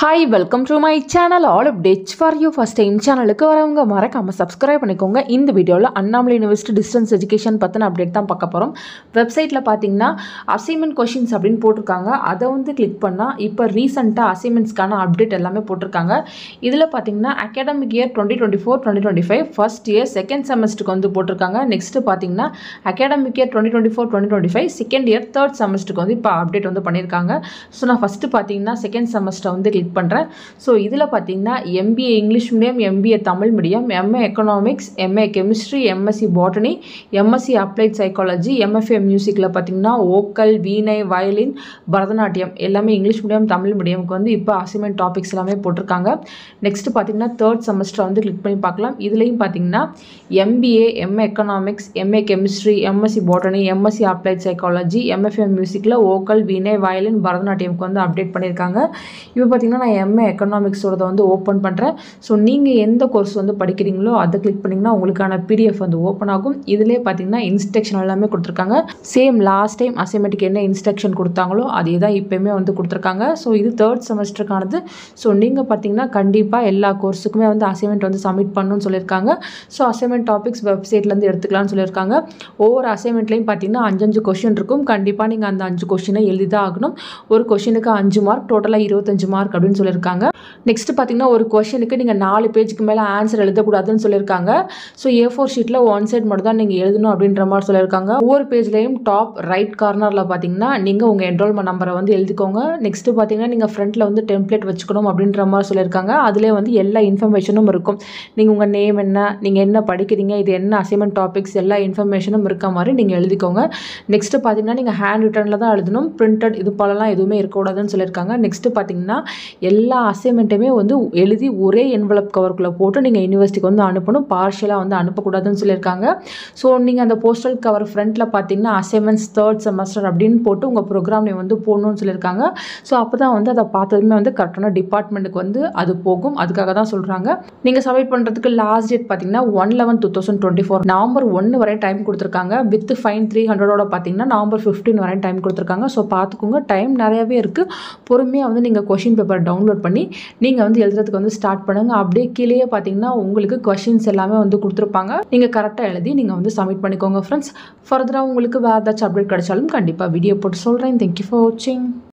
Hi, welcome to my channel. All updates for you. First time சேனலுக்கு வரவங்க மறக்காம subscribe பண்ணிக்கோங்க. இந்த வீடியோவில் அண்ணாமலை யூனிவர்சிட்டி டிஸ்டன்ஸ் எஜுகேஷன் பற்றின அப்டேட் தான் பார்க்க போகிறோம். வெப்சைட்டில் பார்த்தீங்கன்னா அசைன்மெண்ட் கொஷின்ஸ் அப்படின்னு போட்டிருக்காங்க. அதை வந்து கிளிக் பண்ணால் இப்போ ரீசெண்டாக அசைன்மெண்ட்ஸ்க்கான அப்டேட் எல்லாமே போட்டிருக்காங்க. இதில் பார்த்தீங்கன்னா academic year 2024-2025 first year second செமஸ்டருக்கு வந்து போட்டிருக்காங்க. நெக்ஸ்ட்டு பார்த்தீங்கன்னா academic year 2024-2025 second year third செமஸ்டருக்கு வந்து இப்போ அப்டேட் வந்து பண்ணியிருக்காங்க. ஸோ நான் ஃபஸ்ட்டு பார்த்தீங்கன்னா செகண்ட் செமஸ்டர் வந்து கிளிக் பண்ணுறேன். ஸோ இதில் பார்த்தீங்கன்னா MBA English medium, MBA Tamil medium, MA economics, MA chemistry, MSc botany, MSc applied psychology, MFA மியூசிக்கில் பார்த்தீங்கன்னா ஓக்கல், வீணை, வயலின், பரதநாட்டியம் எல்லாமே இங்கிலீஷ் மீடியம் தமிழ் மீடியமுக்கு வந்து இப்போ அசைன்மெண்ட் டாபிக்ஸ் எல்லாமே போட்டிருக்காங்க. நெக்ஸ்ட்டு பார்த்தீங்கன்னா தேர்ட் செமஸ்டர் வந்து கிளிக் பண்ணி பார்க்கலாம். இதுலேயும் பார்த்தீங்கன்னா MBA, MA economics, MA chemistry, MSc botany, MSc applied psychology, MFA மியூசிக்கில் ஓக்கல், வீணை, வயலின், பரதநாட்டியமுக்கு வந்து அப்டேட் பண்ணியிருக்காங்க. இப்போ பார்த்தீங்கன்னா நான் எம்ஏ எக்கனாமிக்ஸோட வந்து ஓப்பன் பண்ணுறேன். ஸோ நீங்கள் எந்த கோர்ஸ் வந்து படிக்கிறீங்களோ அதை கிளிக் பண்ணிங்கன்னா உங்களுக்கான பிடிஎஃப் வந்து ஓப்பன் ஆகும். இதிலே பார்த்தீங்கன்னா இன்ஸ்ட்ரக்ஷன் எல்லாமே கொடுத்துருக்காங்க. சேம் லாஸ்ட் டைம் அசைன்மெண்ட்டுக்கு என்ன இன்ஸ்ட்ரக்ஷன் கொடுத்தாங்களோ அதே தான் இப்போயுமே வந்து கொடுத்துருக்காங்க. ஸோ இது தேர்ட் செமஸ்டருக்கானது. ஸோ நீங்கள் பார்த்தீங்கன்னா கண்டிப்பாக எல்லா கோர்ஸுக்குமே வந்து அசைன்மெண்ட் வந்து சப்மிட் பண்ணணும்னு சொல்லியிருக்காங்க. ஸோ அசைன்மெண்ட் டாபிக்ஸ் வெப்சைட்லேருந்து எடுத்துக்கலாம்னு சொல்லியிருக்காங்க. ஒவ்வொரு அசைன்மெண்ட்லேயும் பார்த்தீங்கன்னா 5 கொஷின் இருக்கும். கண்டிப்பாக நீங்கள் அந்த 5 கொஷினை எழுதி தான் ஆகணும். ஒரு கொஷினுக்கு 5 மார்க், டோட்டலாக 25 மார்க் அப்படின்னு சொல்லியிருக்காங்க. நெக்ஸ்ட் பார்த்தீங்கன்னா ஒரு கொஷனுக்கு நீங்கள் 4 பேஜுக்கு மேலே ஆன்சர் எழுதக்கூடாதுன்னு சொல்லியிருக்காங்க. ஸோ A4 ஷீட்டில் 1 சைட் மட்டும் தான் நீங்கள் எழுதணும் அப்படின்ற மாதிரி சொல்லியிருக்காங்க. ஒவ்வொரு பேஜ்லேயும் டாப் ரைட் கார்னரில் பார்த்தீங்கன்னா நீங்கள் உங்கள் என்ரோல்மெண்ட் நம்பரை வந்து எழுதிக்கோங்க. நெக்ஸ்ட்டு பார்த்தீங்கன்னா நீங்கள் ஃப்ரண்ட்டில் வந்து டெம்ப்ளேட் வச்சுக்கணும் அப்படின்ற மாதிரி சொல்லியிருக்காங்க. அதிலே வந்து எல்லா இன்ஃபர்மேஷனும் இருக்கும். நீங்கள் உங்கள் நேம் என்ன, நீங்கள் என்ன படிக்கிறீங்க, இது என்ன அசைன்மெண்ட் டாபிக்ஸ், எல்லா இன்ஃபர்மேஷனும் இருக்க மாதிரி நீங்கள் எழுதிக்கோங்க. நெக்ஸ்ட்டு பார்த்தீங்கன்னா நீங்கள் ஹேண்ட் ரிட்டனில் தான் எழுதணும். பிரிண்டட் இது போலலாம் எதுவுமே இருக்கக்கூடாதுன்னு சொல்லியிருக்காங்க. நெக்ஸ்ட்டு பார்த்தீங்கன்னா எல்லா அசைன்மெண்ட்டுமே வந்து எழுதி ஒரே என்வலப் கவருக்குள்ளே போட்டு நீங்கள் யூனிவர்சிட்டிக்கு வந்து அனுப்பணும். பார்ஷியலாக வந்து அனுப்பக்கூடாதுன்னு சொல்லியிருக்காங்க. ஸோ நீங்கள் அந்த போஸ்டல் கவர் ஃப்ரண்ட்டில் பார்த்தீங்கன்னா அசைன்மெண்ட்ஸ் தேர்ட் செமஸ்டர் அப்படின்னு போட்டு உங்கள் ப்ரோக்ராம் நேம் வந்து போடணும்னு சொல்லியிருக்காங்க. ஸோ அப்போ தான் வந்து அதை பார்த்ததுமே வந்து கரெக்டான டிபார்ட்மெண்ட்டுக்கு வந்து அது போகும். அதுக்காக தான் சொல்கிறாங்க. நீங்கள் சப்மிட் பண்ணுறதுக்கு லாஸ்ட் டேட் பார்த்தீங்கன்னா 1/11/2024 நவம்பர் 1 வரை டைம் கொடுத்துருக்காங்க. வித் ஃபைன் 300 பார்த்தீங்கன்னா நவம்பர் 15 வரை டைம் கொடுத்துருக்காங்க. ஸோ பார்த்துக்கோங்க, டைம் நிறையாவே இருக்குது. பொறுமையாக வந்து நீங்கள் கொஷின் பேப்பர் டவுன்லோட் பண்ணி நீங்கள் வந்து எழுதுறதுக்கு வந்து ஸ்டார்ட் பண்ணுங்கள். அப்படியே கீழே பார்த்தீங்கன்னா உங்களுக்கு கொஷின்ஸ் எல்லாமே வந்து கொடுத்துருப்பாங்க. நீங்கள் கரெக்டாக எழுதி நீங்கள் வந்து சப்மிட் பண்ணிக்கோங்க ஃப்ரெண்ட்ஸ். ஃபர்தராக உங்களுக்கு வேறு ஏதாச்சும் அப்டேட் கிடைச்சாலும் கண்டிப்பாக வீடியோ போட்டு சொல்கிறேன். தேங்க்யூ ஃபார் வாட்சிங்.